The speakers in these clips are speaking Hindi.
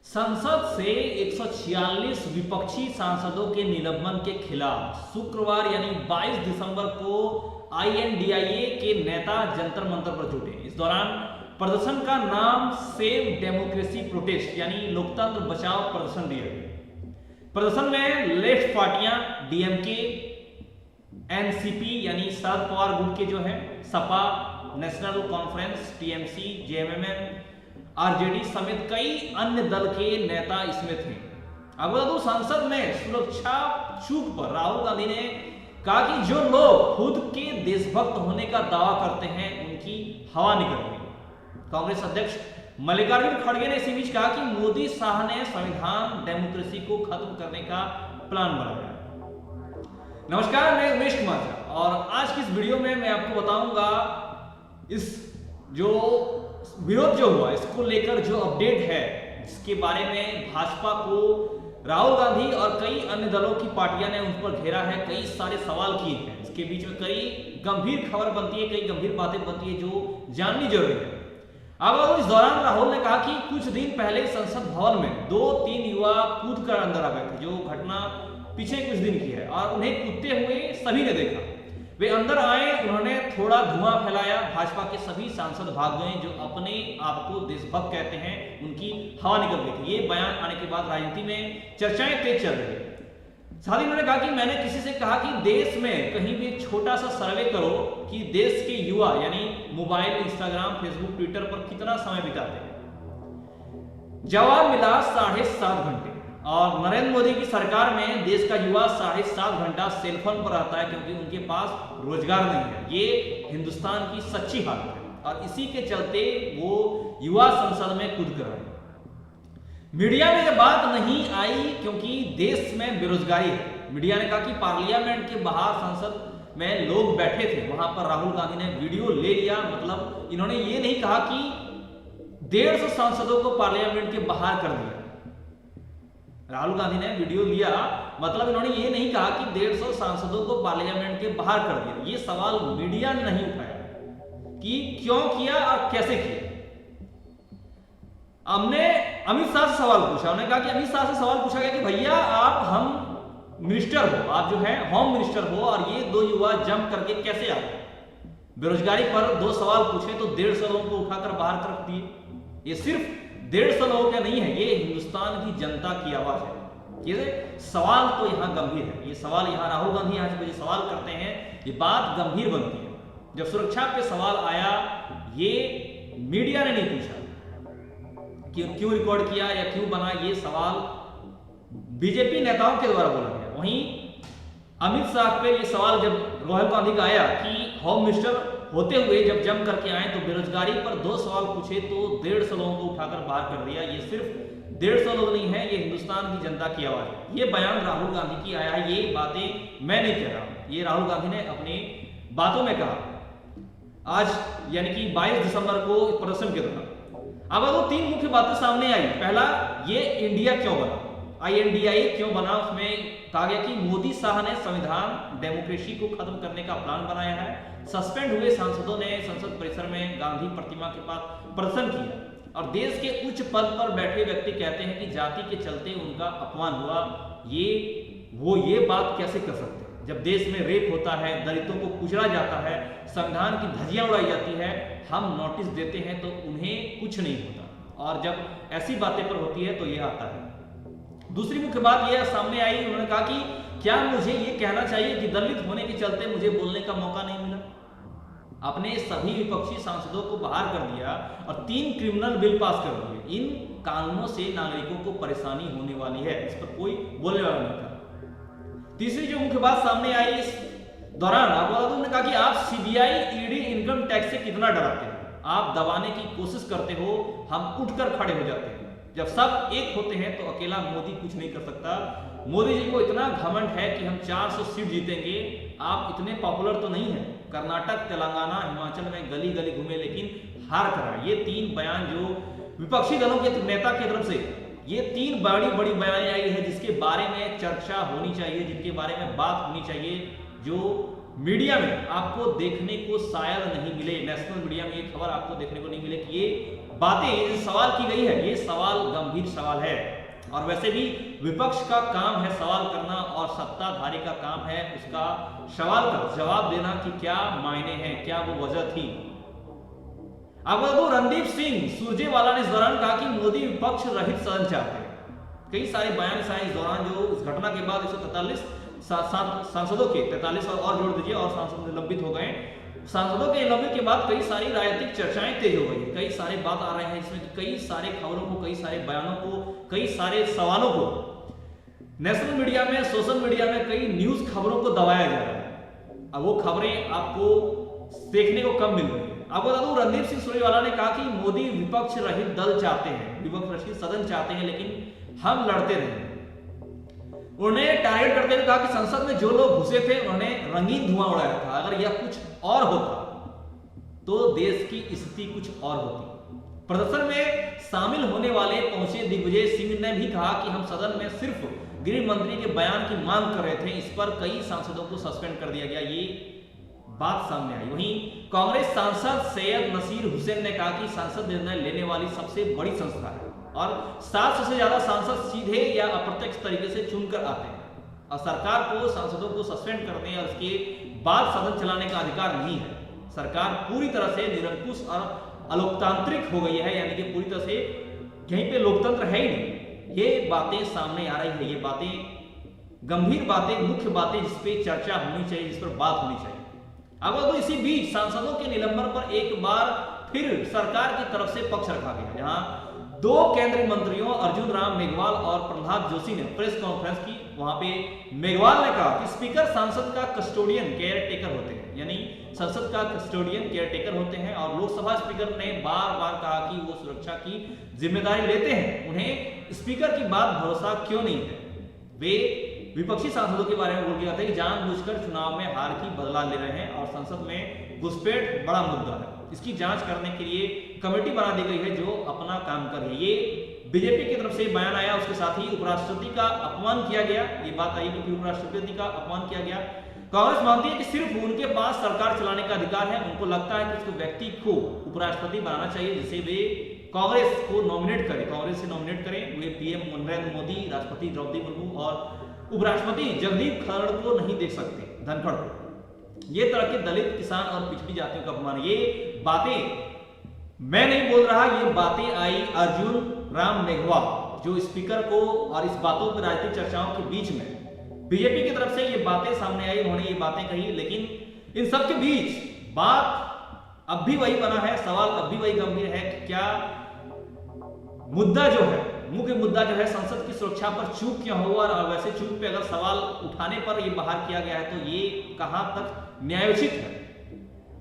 संसद से 146 विपक्षी सांसदों के निलंबन के खिलाफ शुक्रवार यानी 22 दिसंबर को आईएनडीआईए के नेता जंतर मंतर पर जुटे। इस दौरान प्रदर्शन का नाम सेव डेमोक्रेसी प्रोटेस्ट यानी लोकतंत्र बचाओ प्रदर्शन दिया गया। प्रदर्शन में लेफ्ट पार्टियां डीएमके, एनसीपी यानी शरद पवार गुट के जो है, Sapa, national conference, TMC, JMM, RJD समेत कई अन्य दल के नेता इसमें थे। अब बता दूं, संसद में सुरक्षा चूक पर राहुल गांधी ने कहा कि जो लोग खुद के देशभक्त होने का दावा करते हैं उनकी हवा निकल गई। कांग्रेस अध्यक्ष मल्लिकार्जुन खड़गे ने इसी बीच कहा कि मोदी शाह ने संविधान डेमोक्रेसी को खत्म करने का प्लान बनाया। नमस्कार, मैं उमेश कुमार झा और आज की इस वीडियो में मैं आपको बताऊंगा इस जो विरोध जो हुआ इसको लेकर जो अपडेट है, जिसके बारे में भाजपा को राहुल गांधी और कई अन्य दलों की पार्टियां ने उन पर घेरा है, कई सारे सवाल किए हैं। इसके बीच में कई गंभीर खबर बनती है, कई गंभीर बातें बनती है जो जाननी जरूरी है। अब इस दौरान राहुल ने कहा कि कुछ दिन पहले संसद भवन में 2-3 युवा कूद कर अंदर आ गए थे, जो घटना पीछे कुछ दिन की है, और उन्हें कूदते हुए सभी ने देखा। वे अंदर आए, उन्होंने थोड़ा धुआं फैलाया, भाजपा के सभी सांसद भाग गए जो अपने आप को देशभक्त कहते हैं, उनकी हवा निकल गई थी। ये बयान आने के बाद राजनीति में चर्चाएं तेज चल रही है। साथ ही उन्होंने कहा कि मैंने किसी से कहा कि देश में कहीं भी एक छोटा सा सर्वे करो कि देश के युवा यानी मोबाइल, इंस्टाग्राम, फेसबुक, ट्विटर पर कितना समय बिताते हैं। जवाब मिला 7.5 घंटे। और नरेंद्र मोदी की सरकार में देश का युवा 7.5 घंटा सेलफोन पर रहता है क्योंकि उनके पास रोजगार नहीं है। ये हिंदुस्तान की सच्ची हालत है और इसी के चलते वो युवा संसद में कूद कर आए। मीडिया में यह बात नहीं आई क्योंकि देश में बेरोजगारी है। मीडिया ने कहा कि पार्लियामेंट के बाहर संसद में लोग बैठे थे, वहां पर राहुल गांधी ने वीडियो ले लिया। मतलब इन्होंने ये नहीं कहा कि 150 सांसदों को पार्लियामेंट के बाहर कर दिया। राहुल गांधी ने वीडियो लिया, मतलब इन्होंने ये नहीं कहा कि 150 सांसदों को पार्लियामेंट के बाहर कर दिया। ये सवाल मीडिया ने नहीं उठाया कि क्यों किया और कैसे किया। हमने अमित शाह से सवाल पूछा, उन्होंने कहा कि अमित शाह से सवाल पूछा गया कि भैया आप हम मिनिस्टर हो, आप जो है होम मिनिस्टर हो, और ये 2 युवा जंप करके कैसे आ गए। बेरोजगारी पर 2 सवाल पूछे तो 150 लोगों को उठाकर बाहर कर दिए। ये सिर्फ 150 लोगों का नहीं है, ये हिंदुस्तान की जनता की आवाज है। ये सवाल तो यहाँ गंभीर है। ये सवाल यहाँ राहुल गांधी यहाँ से सवाल करते हैं, ये बात गंभीर बनती है। जब सुरक्षा पे सवाल आया, ये मीडिया ने नहीं पूछा कि क्यों रिकॉर्ड किया या क्यों बना, ये सवाल बीजेपी नेताओं के द्वारा बोला गया। वहीं अमित शाह पे ये सवाल जब राहुल गांधी का आया कि होम मिनिस्टर होते हुए जब जम करके आए तो बेरोजगारी पर 2 सवाल पूछे तो 150 लोगों को उठाकर बाहर कर दिया। ये सिर्फ 150 लोग नहीं है, ये हिंदुस्तान की जनता की आवाज है। ये बयान राहुल गांधी की आया है, ये बातें मैं नहीं कह रहा हूं, ये राहुल गांधी ने अपनी बातों में कहा आज यानी कि 22 दिसंबर को प्रदर्शन के दौरान। अब वो 3 मुख्य बातें सामने आई। पहला, ये इंडिया क्यों बना, आईएनडीआईए क्यों बना। उसमें कहा गया कि मोदी शाह ने संविधान डेमोक्रेसी को खत्म करने का प्लान बनाया है। सस्पेंड हुए सांसदों ने संसद परिसर में गांधी प्रतिमा के पास प्रदर्शन किया और देश के उच्च पद पर बैठे व्यक्ति कहते हैं कि जाति के चलते उनका अपमान हुआ। ये बात कैसे कर सकते हैं जब देश में रेप होता है, दलितों को कुचला जाता है, संविधान की धज्जियां उड़ाई जाती है, हम नोटिस देते हैं तो उन्हें कुछ नहीं होता, और जब ऐसी बातें पर होती है तो ये आता है। दूसरी मुख्य बात यह सामने आई, उन्होंने कहा कि क्या मुझे ये कहना चाहिए कि दलित होने के चलते मुझे बोलने का मौका नहीं मिला। अपने सभी विपक्षी सांसदों को बाहर कर दिया और 3 क्रिमिनल बिल पास कर दिए। इन कानूनों से नागरिकों को परेशानी होने वाली है, इस पर कोई बोलने वाला नहीं था। तीसरी जो मुख्य बात सामने आई इस दौरान, उन्होंने कहा कि आप सीबीआई, ईडी, इनकम टैक्स से कितना डराते हैं, आप दबाने की कोशिश करते हो, हम उठकर खड़े हो जाते हैं। जब सब एक होते हैं तो अकेला मोदी कुछ नहीं कर सकता। मोदी जी को इतना घमंड है कि हम 400 सीट जीतेंगे। आप इतने पॉपुलर तो नहीं है, कर्नाटक, तेलंगाना, हिमाचल में गली गली घूमे लेकिन हार कर आए। ये 3 बयान जो विपक्षी दलों के नेता की तरफ से, ये 3 बड़ी बयानें आई है जिसके बारे में चर्चा होनी चाहिए, जिनके बारे में बात होनी चाहिए, जो मीडिया में आपको देखने को शायद नहीं मिले। नेशनल मीडिया में ये खबर आपको देखने को नहीं मिले कि ये बातें सवाल की गई है, ये सवाल गंभीर सवाल है। और वैसे भी विपक्ष का काम है सवाल करना और सत्ताधारी का काम है उसका सवाल का जवाब देना कि क्या मायने हैं, क्या वो वजह थी। आपको बता दूं, रणदीप सिंह सुरजेवाला ने इस दौरान कहा कि मोदी विपक्ष रहित सदन चाहते हैं। कई सारे बयान आए इस दौरान, जो इस घटना के बाद 143 सांसदों के 43 और जोड़ दीजिए और सांसद निलंबित हो गए। सांसदों के निलंबित के बाद कई सारी राजनीतिक चर्चाएं तेज हो गई, कई सारे बात आ रहे हैं इसमें कि कई सारे खबरों को, कई सारे बयानों को, कई सारे सवालों को नेशनल मीडिया में, सोशल मीडिया में कई न्यूज खबरों को दबाया जा रहा है। अब वो खबरें आपको देखने को कम मिल रही है। आपको बता दूं, रणदीप सिंह सुरजेवाला ने कहा कि मोदी विपक्ष रहित दल चाहते हैं, विपक्ष रहित सदन चाहते हैं, लेकिन हम लड़ते रहे। उन्होंने टारगेट करते हुए कहा कि संसद में जो लोग घुसे थे उन्होंने रंगीन धुआं उड़ाया था, अगर यह कुछ और होता तो देश की स्थिति कुछ और होती। प्रदर्शन में शामिल होने वाले पहुंचे दिग्विजय सिंह ने भी कहा कि हम सदन में सिर्फ गृह मंत्री के बयान की मांग कर रहे थे, इस पर कई सांसदों को सस्पेंड कर दिया गया, ये बात सामने आई। वहीं कांग्रेस सांसद सैयद नसीर हुसैन ने कहा कि संसद निर्णय लेने वाली सबसे बड़ी संस्था है और 700 से ज्यादा सांसद सीधे या अप्रत्यक्ष तरीके से चुनकर आते हैं और सरकार को सांसदों को सस्पेंड करने और उसके बाद सदन चलाने का अधिकार नहीं है। सरकार पूरी तरह से निरंकुश और अलोकतांत्रिक हो गई है, यानी कि पूरी तरह से यहीं पे लोकतंत्र है ही नहीं। ये बातें सामने आ रही है, ये बातें गंभीर बातें, मुख्य बातें जिस पे चर्चा होनी चाहिए, जिस पर बात होनी चाहिए। अब तो इसी बीच सांसदों के निलंबन पर एक बार फिर सरकार की तरफ से पक्ष रखा गया, जहां 2 केंद्रीय मंत्रियों अर्जुन राम मेघवाल और प्रहलाद जोशी ने प्रेस कॉन्फ्रेंस की। वहां पे मेघवाल ने कहा कि स्पीकर सांसद का कस्टोडियन केयर टेकर होते हैं, यानी संसद का कस्टोडियन केयर टेकर होते हैं। और लोकसभा स्पीकर ने बार बार कहा कि वो सुरक्षा की जिम्मेदारी लेते हैं, उन्हें स्पीकर की बात भरोसा क्यों नहीं है। वे विपक्षी सांसदों के बारे में बोल गया था कि जानबूझकर चुनाव में हार की बदला ले रहे हैं और संसद में घुसपैठ बड़ा मुद्दा है, इसकी जांच करने के लिए कमेटी बना दी गई है जो अपना काम कर रही है। ये बीजेपी की तरफ से बयान आया, उसके साथ ही उपराष्ट्रपति का अपमान किया गया। ये बात आई कि उपराष्ट्रपति का अपमान किया गया। कांग्रेस मानती है कि सिर्फ उनके पास सरकार चलाने का अधिकार है, उनको लगता है कि उस व्यक्ति को उपराष्ट्रपति बनाना चाहिए जिसे वे कांग्रेस को नॉमिनेट करें, कांग्रेस से नॉमिनेट करें। वे पीएम नरेंद्र मोदी, राष्ट्रपति द्रौपदी मुर्मू और उपराष्ट्रपति जगदीप धनखड़ को नहीं देख सकते, धनखड़ को। ये तरह के दलित, किसान और पिछड़ी जातियों का अपमान, ये बातें मैं नहीं बोल रहा, ये बातें आई अर्जुन राम मेघवाल, जो स्पीकर को और इस बातों पर राजनीतिक चर्चाओं के बीच में बीजेपी की तरफ से ये बातें सामने आई, उन्होंने ये बातें कही। लेकिन इन सब के बीच बात अब भी वही बना है, सवाल अब भी वही गंभीर है कि क्या मुद्दा जो है, मुख्य मुद्दा जो है संसद की सुरक्षा पर चूक क्यों हुआ, और वैसे चूक पे अगर सवाल उठाने पर ये बाहर किया गया है तो ये कहां तक न्यायोचित है।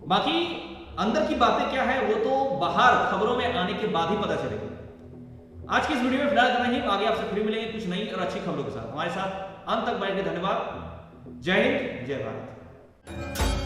बाकी अंदर की बातें क्या है वो तो बाहर खबरों में आने के बाद ही पता चलेगा। आज की इस वीडियो में फिलहाल इतना ही, आगे आपसे फिर मिलेंगे कुछ नई और अच्छी खबरों के साथ। हमारे साथ अंत तक बैठने धन्यवाद। जय हिंद, जय भारत।